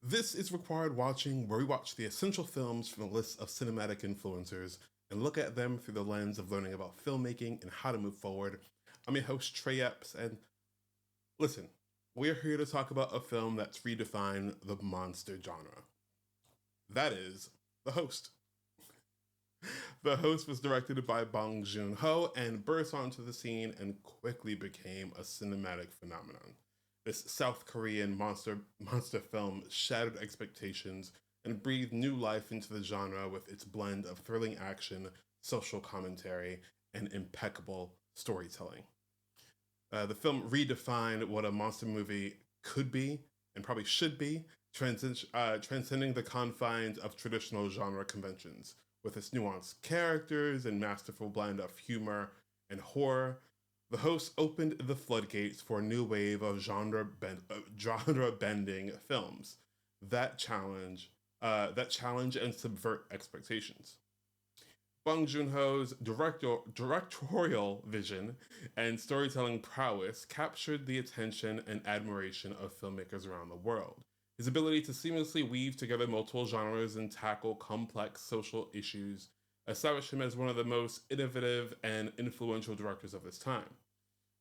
This is Required Watching, where we watch the essential films from a list of cinematic influencers and look at them through the lens of learning about filmmaking and how to move forward. I'm your host, Trey Epps, and listen, we're here to talk about a film that's redefined the monster genre. That is The Host. The Host was directed by Bong Joon Ho and burst onto the scene and quickly became a cinematic phenomenon. This South Korean monster film shattered expectations and breathed new life into the genre with its blend of thrilling action, social commentary, and impeccable storytelling. The film redefined what a monster movie could be and probably should be, transcending the confines of traditional genre conventions. With its nuanced characters and masterful blend of humor and horror, the host opened the floodgates for a new wave of genre bending films that challenge and subvert expectations. Bong Joon Ho's directorial vision and storytelling prowess captured the attention and admiration of filmmakers around the world. His ability to seamlessly weave together multiple genres and tackle complex social issues established him as one of the most innovative and influential directors of his time.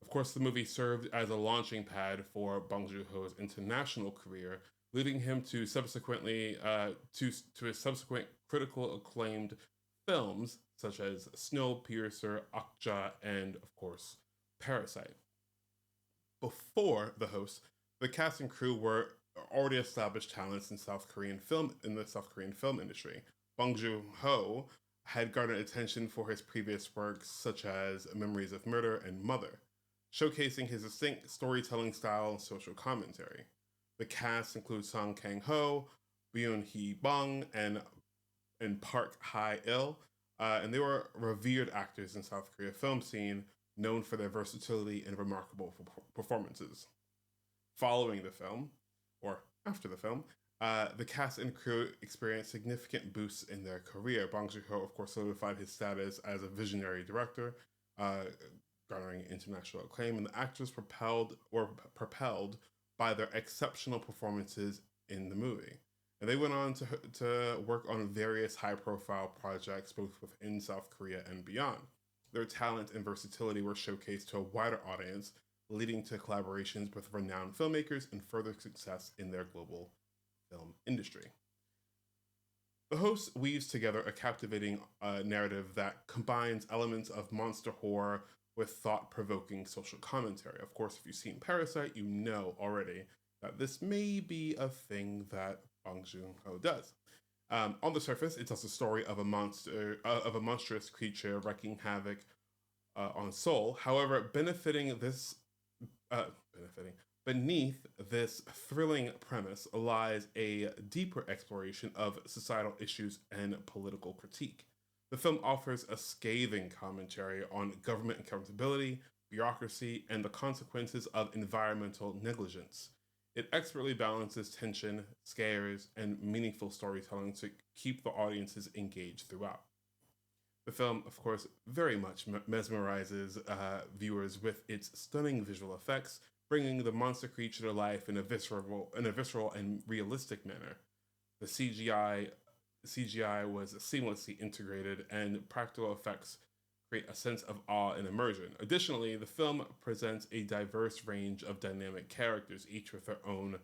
Of course, the movie served as a launching pad for Bong Joon Ho's international career, leading him to his subsequent critical acclaimed films such as Snowpiercer, Okja, and of course Parasite. Before The Host, the cast and crew were already established talents in the South Korean film industry. Bong Joon Ho had garnered attention for his previous works such as Memories of Murder and Mother, showcasing his distinct storytelling style and social commentary. The cast includes Song Kang Ho, Byun Hee Bong, and Park Hae Il, and they were revered actors in South Korea film scene, known for their versatility and remarkable performances. Following the film, or after the film, the cast and crew experienced significant boosts in their career. Bong Joon-ho, of course, solidified his status as a visionary director, uh, garnering international acclaim, and the actors propelled by their exceptional performances in the movie. And they went on to work on various high profile projects both within South Korea and beyond. Their talent and versatility were showcased to a wider audience, leading to collaborations with renowned filmmakers and further success in their global film industry. The host weaves together a captivating narrative that combines elements of monster horror with thought provoking social commentary. Of course, if you've seen Parasite, you know already that this may be a thing that Bong Joon Ho does. On the surface, it tells the story of a monstrous creature wreaking havoc on Seoul. However, benefiting beneath this thrilling premise lies a deeper exploration of societal issues and political critique. The film offers a scathing commentary on government accountability, bureaucracy, and the consequences of environmental negligence. It expertly balances tension, scares, and meaningful storytelling to keep the audiences engaged throughout. The film, of course, very much mesmerizes viewers with its stunning visual effects, bringing the monster creature to life in a visceral and realistic manner. The CGI was seamlessly integrated, and practical effects create a sense of awe and immersion. Additionally, the film presents a diverse range of dynamic characters, each with their own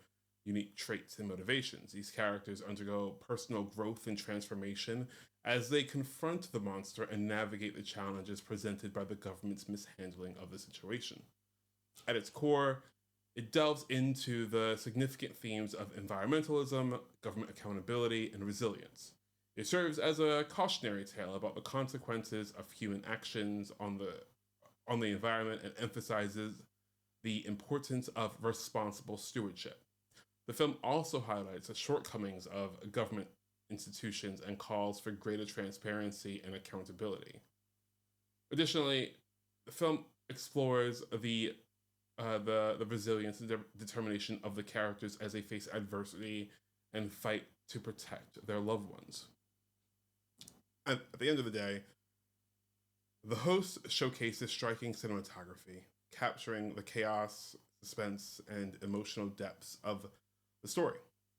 unique traits and motivations. These characters undergo personal growth and transformation as they confront the monster and navigate the challenges presented by the government's mishandling of the situation. At its core, it delves into the significant themes of environmentalism, government accountability, and resilience. It serves as a cautionary tale about the consequences of human actions on the environment and emphasizes the importance of responsible stewardship. The film also highlights the shortcomings of government institutions and calls for greater transparency and accountability. Additionally, the film explores the resilience and determination of the characters as they face adversity and fight to protect their loved ones. And at the end of the day, the host showcases striking cinematography, capturing the chaos, suspense, and emotional depths of the story.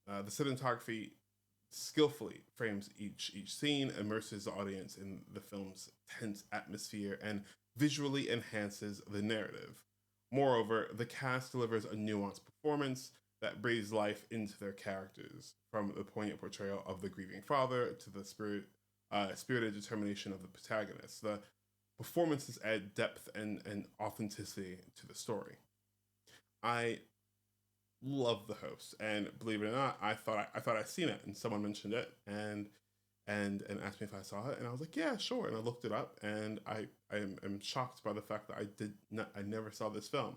The cinematography skillfully frames each scene, immerses the audience in the film's tense atmosphere, and visually enhances the narrative. Moreover, the cast delivers a nuanced performance that breathes life into their characters, from the poignant portrayal of the grieving father to the spirited determination of the protagonist. The performances add depth and authenticity to the story. I love The Host, and believe it or not, I thought I'd seen it, and someone mentioned it, and asked me if I saw it, and I was like, yeah, sure. And I looked it up, and am shocked by the fact that I never saw this film.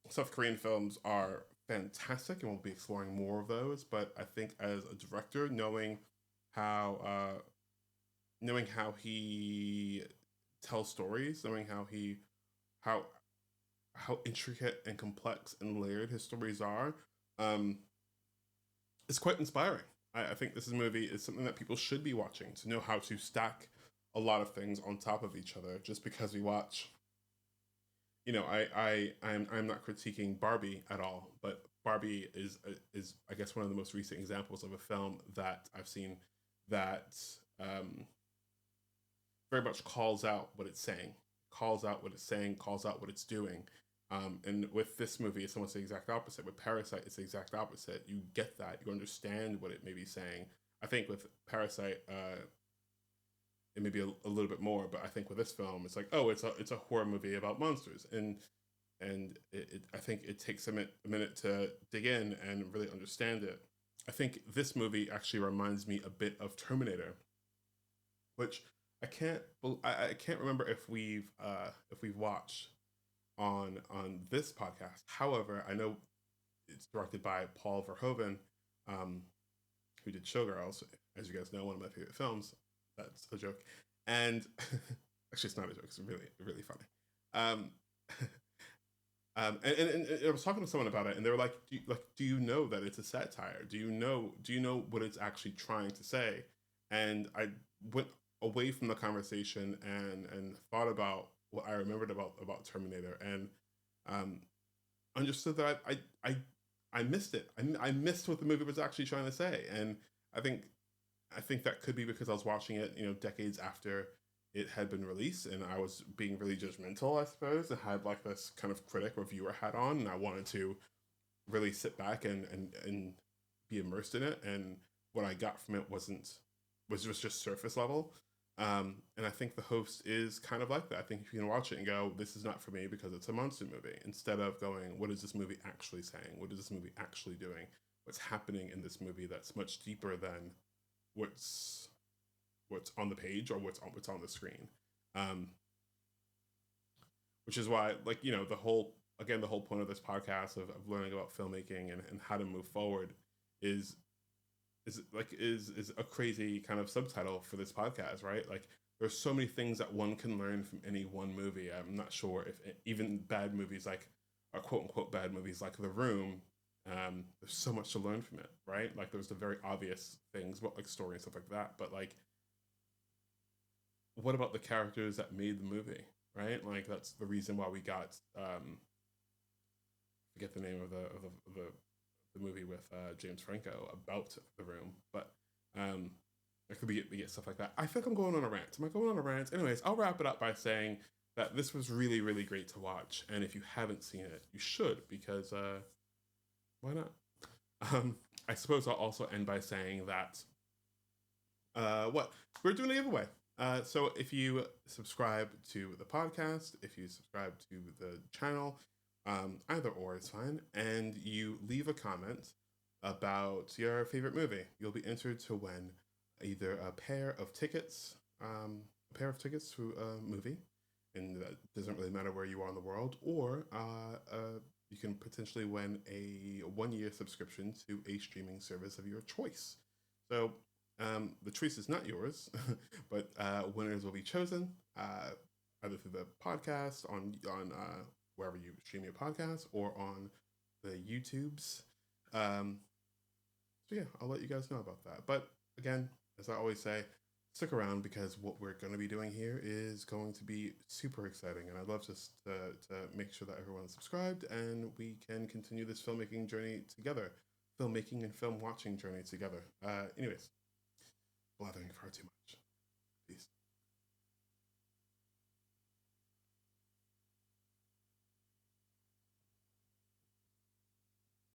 South Korean films are fantastic, and we'll be exploring more of those. But I think as a director, knowing how he tells stories, knowing how how intricate and complex and layered his stories are, um, is quite inspiring. I think this movie is something that people should be watching to know how to stack a lot of things on top of each other. Just because we watch, I'm not critiquing Barbie at all, but Barbie is I guess one of the most recent examples of a film that I've seen that um, very much calls out what it's saying, calls out what it's doing. And with this movie, it's almost the exact opposite. With Parasite, it's the exact opposite. You get that, you understand what it may be saying. I think with Parasite, it may be a little bit more, but I think with this film, it's like, oh, it's a horror movie about monsters, and I think it takes a minute to dig in and really understand it. I think this movie actually reminds me a bit of Terminator, which I can't remember if we've watched on this podcast. However, I know it's directed by Paul Verhoeven, um, who did Showgirls, as you guys know, one of my favorite films. That's a joke, and actually, it's not a joke. It's really funny. Um, and I was talking to someone about it, and they were like, do you know that it's a satire? Do you know what it's actually trying to say?" And I went away from the conversation and thought about what I remembered about Terminator, and um, understood that I missed it. I missed what the movie was actually trying to say, and I think I think that could be because I was watching it, decades after it had been released, and I was being really judgmental, I suppose, and had like this kind of critic reviewer hat on, and I wanted to really sit back and be immersed in it, and what I got from it was just surface level. And I think The Host is kind of like that. I think if you can watch it and go, this is not for me because it's a monster movie, instead of going, what is this movie actually saying? What is this movie actually doing? What's happening in this movie that's much deeper than what's what's on the page or what's on the screen. Um, which is why, like, the whole point of this podcast of learning about filmmaking and how to move forward is is a crazy kind of subtitle for this podcast, right? Like, there's so many things that one can learn from any one movie. I'm not sure if even bad movies, like, or quote unquote bad movies like The Room, there's so much to learn from it, right? Like, there's the very obvious things about like story and stuff like that, but like, what about the characters that made the movie, right? Like, that's the reason why we got forget the name of the movie with James Franco about The Room, but um, we get stuff like that. I think I'm going on a rant. Am I going on a rant? Anyways, I'll wrap it up by saying that this was really, really great to watch, and if you haven't seen it, you should, because why not? Um, I suppose I'll also end by saying that what we're doing a giveaway. So if you subscribe to the podcast, if you subscribe to the channel, either or is fine, and you leave a comment about your favorite movie, you'll be entered to win either a pair of tickets to a movie, and that doesn't really matter where you are in the world, or you can potentially win a 1 year subscription to a streaming service of your choice. So the choice is not yours, but winners will be chosen either through the podcast on wherever you stream your podcast or on the YouTubes. Um, so yeah, I'll let you guys know about that. But again, as I always say, stick around because what we're going to be doing here is going to be super exciting, and I'd love to make sure that everyone is subscribed and we can continue this filmmaking journey together. filmmaking and film watching journey together. Anyways, blathering far too much. Peace.